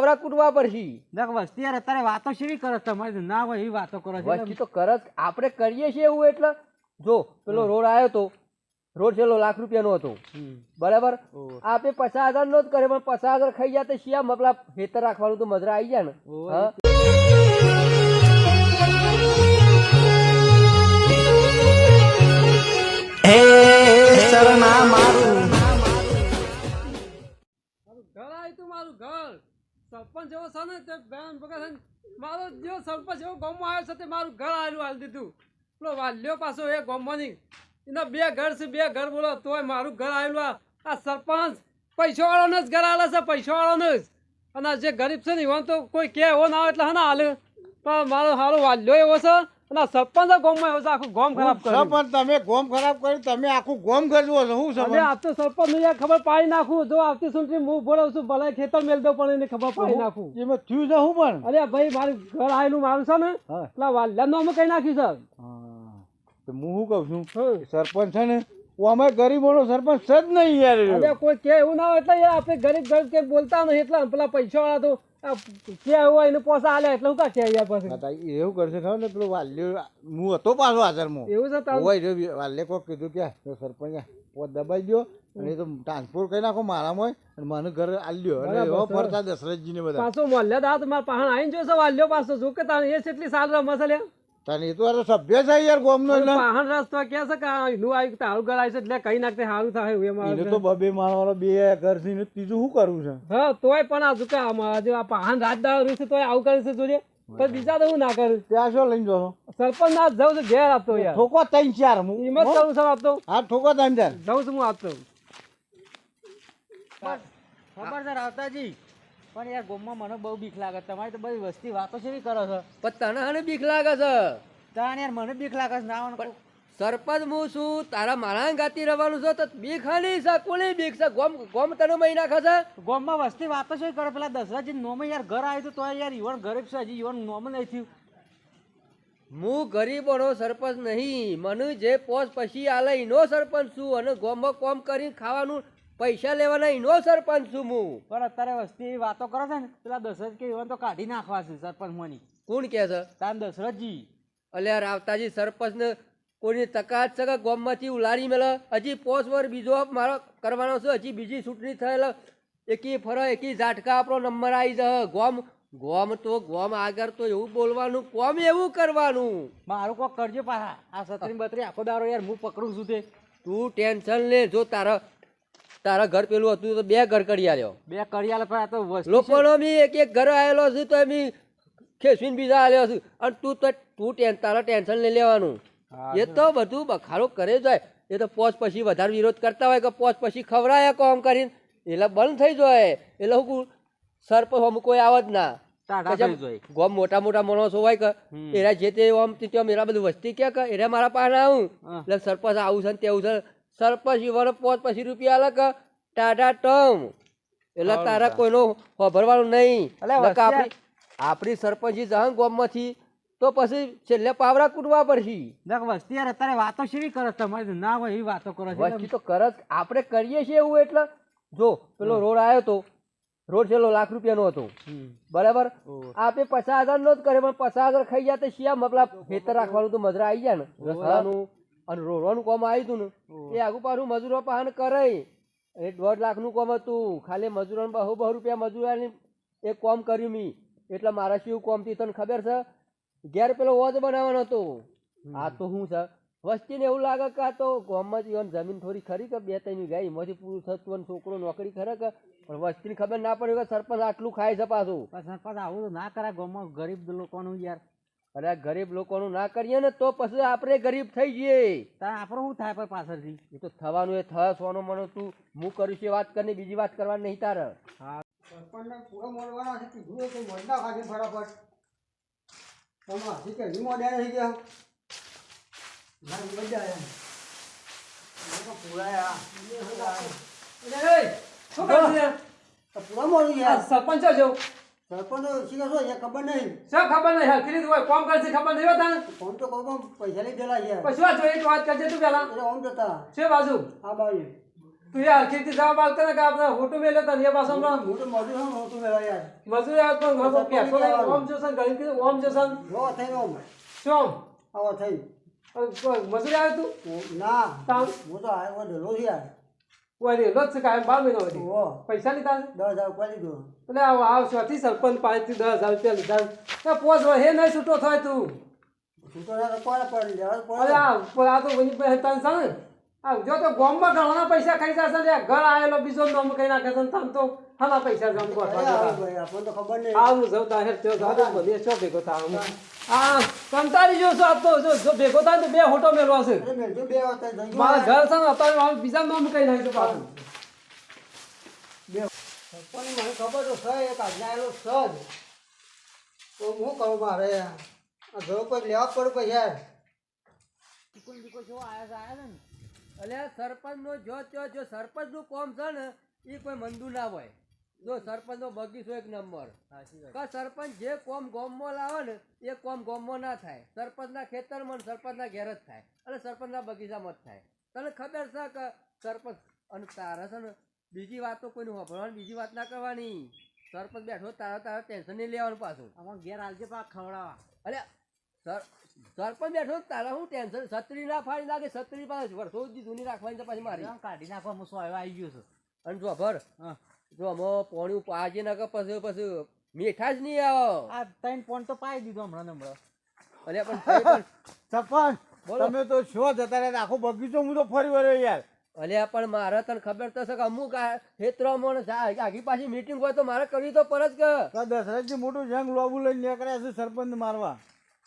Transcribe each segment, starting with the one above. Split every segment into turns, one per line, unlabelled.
પાવરા કૂટવા પડશે.
દેખ વસ્તી યાર અત્યારે વાતો શેવી કરે તમારી ના હોય એવી વાતો કરો છો
વસ્તી તો કરત આપણે કરીએ છીએ એવું. એટલે જો પેલો રોડ આવ્યો તો રોડ છેલ્લો ₹1,00,000 નો હતો બરાબર. આપે 50,000 નો જ કરે પણ 50,000 ખાઈ જાય તો શિયા મતલબ ખેતર રાખવાનું તો મજરા આવી જાય ને. હા
સરપંચ એવો છે ને તે બેન ભગત મારો જે સરપંચ એવો ગામમાં આવ્યો છે તે મારું ઘર આવેલું હાલ દીધું. પેલો વાલ્યો પાછો એ ગામમાં નહીં એના 2 ઘર છે 2 ઘર બોલો તોય મારું ઘર આવેલું. આ સરપંચ પૈસાવાળાને જ ઘર આલે છે પૈસાવાળાને જ. અને જે ગરીબ છે ને એવા તો કોઈ કે એવો ના આવે એટલે હા ના હાલે. પણ મારો સારો વાલ્યો એવો છે અને સરપંચ ગામમાં એવો છે આખું ગામ ખરાબ કર્યું.
સરપંચ તમે ગામ ખરાબ કર્યું તમે આખું ગામ ગરજો છો હું
અરે આ તો સરપંચ ને ખબર પાડી નાખું. જો આવતી સુંટરી હું બોલાવું છું ભલે ખેતર મેલ દઉં પણ એને ખબર પાડી નાખું.
એમાં થયું છે હું પણ
અરે ભાઈ મારું ઘર આવેલું મારું છે ને એટલે વાલ્યા નું અમે કઈ નાખ્યું છે.
તો હું શું કહું છું સરપંચ છે ને અમે ગરીબોનો સરપંચ છે જ નહીં યાર.
અરે કોઈ કે એવું ના હોય એટલે યાર આપણે ગરીબ ગરીબ કે બોલતા નહીં એટલે પેલા પૈસા વાળા તો કે હોય એને પોસા આલે એટલે હું કા કે યાર પછી
એવું કરશે ખબર ને પેલો વાલ્યો હું હતો પાછો હાજરમાં
એવું છે તારું
હોય વાલ્ય કોક કીધું કે સરપંચ પોત દબાઈ ગયો અને તો ટ્રાન્સપોર્ટ કરી નાખો મારામાં અને મને ઘર આલ્યો અને એવો ફરતા દશરથજી ને બધા
પાછો મોલ્યા દા મારા પાહણ આવીને જોશે વાલ્યો પાછો જો કે તારે એ કેટલી સાલ રમશે લ્યા.
તને એ તો આ સભ્ય છે યાર ગોમનો એટલે
પાહણ રસ્તો કે છે કે નું આવી તારું ઘર આવી છે એટલે કઈ નાખતે સારું થાય એવું એમાં
એને તો બબે મારવાનો 2 ઘર છે ને ત્રીજું શું કરવું છે.
હા તોય પણ આ જો આ પાહણ રાત દાળ રહ્યું છે તોય આવું કરે છે જોજે. પણ બીજા તો હું ના કરું.
ત્યાં શું લઈને જો
સરપંચ ના જાઉં છું ઘેર આપતો યાર
ઠોકો 3-4 હું
હિંમત કરું છું આપતો
હા ઠોકો 3-4
જાઉં છું હું આપતો.
ખબર છે રાવતાજી પણ યાર ગોમમાં મને બહુ બીક લાગે. તમારી તો બધી વસ્તી વાતો છે કરો છો
પણ તને હાને બીક લાગે છે.
તાણ યાર મને બીક લાગે છે ના
સરપંચ હું છું તારા મારા ગાતી રહેવાનું છે તો બીક હાની છે કોની બીક છે. ગોમ ગોમ તને મહી નાખે છે.
ગોમમાં વસ્તી વાતો છે કરે પેલા દશરથજી નોમે યાર ઘર આવ્યું તો યાર ઈવન ગરીબ છે હજી ઈવન નોમ નહીં થયું.
હું ગરીબોનો સરપંચ નહીં. મને જે પોસ પછી આલે એનો સરપંચ છું અને ગોમમાં કોમ કરીને ખાવાનું પૈસા લેવાના એનો સરપંચ છું હું.
પણ અત્યારે વસ્તી એવી વાતો કરે છે ને પેલા દશરથ કે ઈવન તો કાઢી નાખવા છે સરપંચ મોની.
કોણ કે છે?
તાન દશરથજી.
અલ્યા રાવતાજી સરપંચ ને કોઈની તકાત છે કે ગોમમાંથી ઉલારી મેલે. હજી 5 વાર બીજો મારો કરવાનો છે. હજી બીજી ચૂંટણી થયેલા એકી ફરો એકી ઝાટકા આપણો નંબર આવી જાય. ગોમ ગોમ તો ગોમ આગળ તો એવું બોલવાનું કોમ એવું કરવાનું.
મારું કોક કરજો પાછા આ સત્રી બત્રી આખો દારો યાર હું પકડું છું તે.
તું ટેન્શન લે. જો તારા ઘર પેલું હતું તો 2 ઘર કરી આલ્યો.
2 કરિયાલ પર આ તો
લોકોનો મી એક ઘર આવેલો છે તો એમ ખેસવીને બીજા આલ્યો છે અને તું તારા ટેન્શન લઈ લેવાનું. એ તો બધું બખાડો કરે જાય. એ તો પોચ પછી વધારે વિરોધ કરતા હોય કે પોચ પછી ખવડાય કોમ કરીને એટલે બંધ થઈ જાય. એટલે હું સરપંચ આમ કોઈ આવત ના ગોમ મોટા મોટા માણસો હોય કે એરા જે તે આમ ત્યાં એરા બધું વસ્તી કે એરા મારા પાસે આવું એટલે સરપંચ આવું છે ને તેવું છે. સરપંચ ઈવન પોચ પછી રૂપિયા આલે કે ટાટા ટમ એટલે તારા કોઈનો ભરવાનું નહીં. આપણી સરપંચી જહાં ગામમાંથી તો પછી છેલ્લે પાવરા કૂટવા પડશે.
વસ્તી યાર અત્યારે વાતો શેવી કરે તમારી ના હોય એવી વાતો કરો છો.
વસ્તી તો કરત આપણે કરીએ છીએ એવું. એટલે જો પેલો રોડ આવ્યો તો રોડ છેલ્લો ₹1,00,000 નો હતો બરાબર. આપે 50,000 નો જ કરે પણ 50,000 ખાઈ જાય તો શિયા મતલબ ખેતર રાખવાનું તો મજરા આવી જાય ને. રસ્તાનું અને રોડવાનું કામ આવ્યું હતું ને એ આગુ પાછું મજૂરો પાહન કરે. એ 1.5 લાખ નું કામ હતું. ખાલી મજૂરોને બહુ રૂપિયા મજૂરાની એક કામ કર્યું મી. એટલે મારા શિવ કોમ થી તને ખબર છે ઘેર પેલો વોજ બનાવવાનો હતો. આ તો શું છે વસ્તીને એવું લાગે કે આ તો ગામમાં જીવન જમીન થોડી ખરી કે 2-3 વીઘા એમાંથી પૂરું થતું છોકરો નોકરી ખરે કે પણ વસ્તીને ખબર ના પડે કે સરપંચ આટલું ખાય છે પાછું.
સરપંચ આવું તો ના કરાય ગામમાં ગરીબ લોકોનું યાર.
અરે ગરીબ લોકોનું ના કરીએ ને તો પછી આપણે ગરીબ થઈ જઈએ.
આપણે શું થાય પણ પાછળથી
એ તો થવાનું એ થાય. સોનો મનો તું હું કરું છે વાત કરીને બીજી વાત કરવાની નહીં તારે.
હા
સરપંચને પૂરો મળવાના છે કીધું કે મોડના ખાધી ફટાફટ તમા કે વીમો દે થઈ ગયો ના મજા એમ પૂરા પૂરા મળ્યું યાર.
સરપંચ જો
સરપંચ શીખે છો એ ખબર નહીં
શું ખબર નહીં હકીરી હોય કોમ કરશે ખબર નહીં હોતા
ફોન તો કોઈ પૈસા લઈ ગયેલા યાર.
પછી વાત જોઈએ તો વાત કરજે તું પેલા
એટલે ઓમ જતા
છે બાજુ
આ બાજુ
તું યાર ખેતી જવાબ આલતો ને કે આપણે હોટું મેલે તને એ પાછો હમણાં
મોટું મોટું શું મોટું મેળા યાર
મજૂરી આવે પણ મારો પૈસો નહીં. ઓમ જોશન ગરીબ કીધું ઓમ જોશન
જો થઈ ગયો
શું
આવો થઈ
મજૂરી આવે તું
ના
તામ
હું તો આવ્યો ઢેલો છે યાર
કોઈ રેલો જ છે કાયમ 12 મહિનો વધી
ઓહો
પૈસા લીધા છે
10,000 રૂપિયા લીધું
એટલે આવ સ્વાથી સરપંચ પાસેથી 10,000 રૂપિયા લીધા એ પોચ હે નહીં છૂટો થાય તું
છૂટો ના તો કોને પડી લેવા
અરે આ તો વળી તને છે આ જો તો ગોમમાં ઘણા પૈસા ખાઈ જશે ને ઘર આવેલો બીજો નોમ કઈ નાખે છે તમ તો હાલા પૈસા જમ
પડે આપણને તો ખબર નહીં
આવું જવ તાહેર થયો જાદો બધે છો ભેગો થા આ કંટાળી જો આ તો જો ભેગો થાય તો બે હોટો મેલવા છે
અરે મેં જો બે વખત જઈ ગયો
મારા ઘર છે ને અત્યારે બીજા નામ કઈ નાખી પાછું
પણ મને ખબર તો છે એક આજનાયેલો છે જ તો હું કરું મારે આ જો કોઈ લેવા પડે પૈસા
અલ્યા સરપંચ નો જો સરપંચ નું કોમ છે ને એ કોઈ મંદુ ના હોય. જો સરપંચ નો બગીચો એક નંબર કે સરપંચ જે કોમ ગોમમાં લાવે ને એ કોમ ગોમમાં ના થાય. સરપંચ ના ખેતરમાં સરપંચ ના ઘેર જ થાય અને સરપંચ ના બગીચામાં જ થાય. તને ખબર છે કે સરપંચ અને તારા છે ને બીજી વાત તો કોઈને સાંભળવાની બીજી વાત ના કરવાની. સરપંચ બેઠો તારા ટેન્શન નહીં લેવાનું પાછું.
અમાર ઘેર આલજે પા ખવડાવા
અલ્યા સરપંચ બેઠો તારા હું ટેન્શન છત્રી ના ફાડી નાખે. છત્રી પાસે વર્ષો સુધી જૂની રાખવાની છે પાછી મારી
કાઢી નાખવા હું સો આવી ગયો છું
અને જો ભર જો અમે પોણી પાજે ના પછી મીઠા જ નહીં આવો.
આ 3 પોઈન્ટ તો પાઈ દીધો હમણાં
અલ્યા પણ
સરપંચ
બોલો.
તમે તો શું જતા રહ્યા આખો બગીચો હું તો ફરી વળ્યો યાર.
અલ્યા પણ મારે તને ખબર તો છે કે અમુક ક્ષેત્રમાં આગી પાછી મીટિંગ હોય તો મારે કરવી તો પર જ કે
તો દશરથજી મોટું જંગ લોબુ લઈને નીકળ્યા છે સરપંચ મારવા.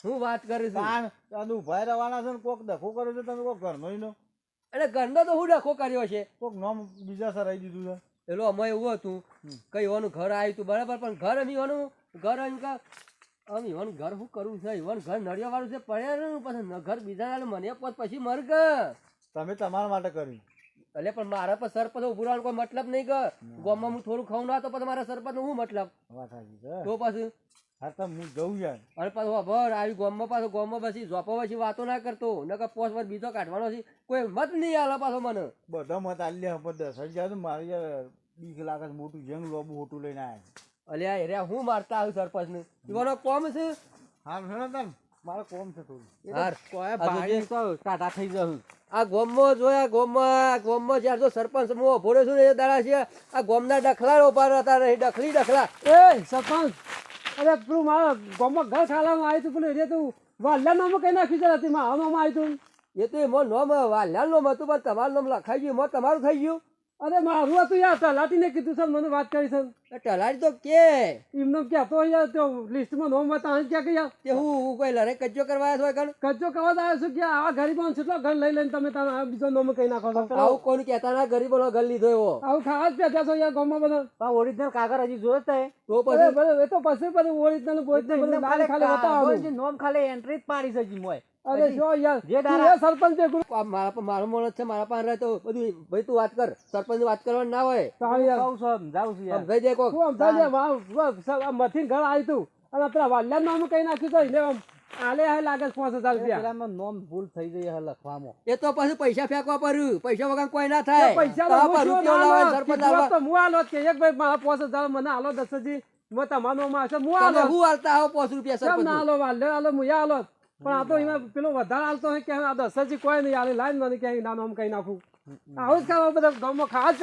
હું વાત કરીશ.
તાન ઉભા રહેવાના છે ને કોક દખો કર્યો છે તમે કોક ઘરનો નો
એટલે ઘરનો તો હું ડખો કર્યો છે.
કોક નામ બીજા સરાઈ દીધું છે.
પેલું અમે એવું હતું કઈ એવાનું ઘર આવ્યું હતું બરાબર પણ ઘર એમ એવાનું ઘર એમ કે આમ એવાનું ઘર શું કરવું છે એવાનું ઘર નડિયા વાળું છે પડ્યા પછી ઘર બીજા મને પછી મર કે
તમે તમારા માટે કર્યું.
એટલે પણ મારા પર સરપંચ ઉભું રહેવાનો કોઈ મતલબ નહીં કે ગામમાં હું થોડું ખાવું ના તો પછી મારા સરપંચ નું શું મતલબ
વાત સાચી છે.
તો પછી
હા તો હું જઉં યાર.
અને પાછું ખબર આવી ગામમાં પછી જોપો પછી વાતો ના કરતો નકર પોસ્ટ પર બીજો કાઢવાનો છે કોઈ મત નહીં આલે પાછો મને
બધા મત આલ્યા પણ દશરથ જાય મારે યાર બીક લાગે છે મોટું જંગ લોબુ હોટું લઈને આવ્યા.
અલ્યા એર્યા હું મારતા આવ્યું સરપંચ ને એવાનો કોમ છે.
હા ભેણો તને મારે કોમ છે થોડું.
હાર
ભાઈ તો ટાટા થઈ જવું
આ ગોમમાં જોયા ગોમમાં જ્યાં જો સરપંચ હું ભોળ્યો છું ને એ દાડા છે આ ગોમના ડખલા ઉભા હતા નહીં ડખલા
એ સરપંચ અરે પેલું મારા ગામમાં ઘર ખાલામાં આવ્યું હતું પેલું એ તું વાલ્યા નામ કઈ નાખી હતી મારા નામ આવ્યું હતું
એ તો એમાં નોમ વાલ્યાલ નોમ હતું પણ તમારું નામ લખાઈ ગયું એમાં તમારું થઈ ગયું.
અરે મારું હતું યાર તલાટીને કીધું સર મને વાત કરી સર
ટલાડી તો કે
એમને કહેતો યાર તો લિસ્ટમાં નોમ હતા ક્યાં કે યાર
તે હું કોઈ લડે કજ્જો કરવા આવ્યો હોય કણ
કચ્ચો કહેવા આવ્યો છું કે આવા ગરીબો કેટલો ઘર લઈ લઈને તમે તારા બીજો નોમ કઈ નાખો છો
આવું કોણ કહેતા ના ગરીબોનો ઘર લીધો એવો
આવું ખાવા જ પેટ્યા છો યાર ગામમાં બધા ઓરિજિનલ કાગળ હજી જોયો છે
તો પછી
એ તો પછી બધું ઓરિજિનલ બધું ખાલી બતાવો
નોમ ખાલી એન્ટ્રી જ પાડી છે મોય
અરે શું યાર
જે
તું એ સરપંચ છે ગુરુ
આ મારો માણસ છે મારા પાસે રહે તો બધું ભાઈ તું વાત કર સરપંચ વાત કરવાની ના હોય
તાળી યાર
કહું છું સમજાવું છું યાર
સમજાઈ દે કોક
હું સમજાય વાહ મથી ઘર આવ્યું તું અને પેલા વાલ્યા નામ કઈ નાખ્યું તો એટલે આમ આલે આ લાગે 5,000 રૂપિયા
પેલામાં નોમ ભૂલ થઈ ગઈ હે લખવામાં
એ તો પછી પૈસા ફેંકવા પડ્યું પૈસા વગર કોઈ ના થાય
પૈસા
તો આ રૂપિયો લાવવાનો સરપંચ આલવા.
તો હું આલો કે એક ભાઈ મારા 5,000 મને આલો દસજી મેં તમારો માં છે હું
તમે
આલો
હું હાલતા આવો 5 રૂપિયા
કેમ
સરપંચ
ના આલો વાલ્યો આલો હું આલો પણ આ તો એમાં પેલો વધારે આલતો હોય કે આ દસજી કોઈ નહીં આલે લાઈન મને કે નાનો આમ કઈ નાખું આવું જ કરવા બધા ગામમાં ખાસ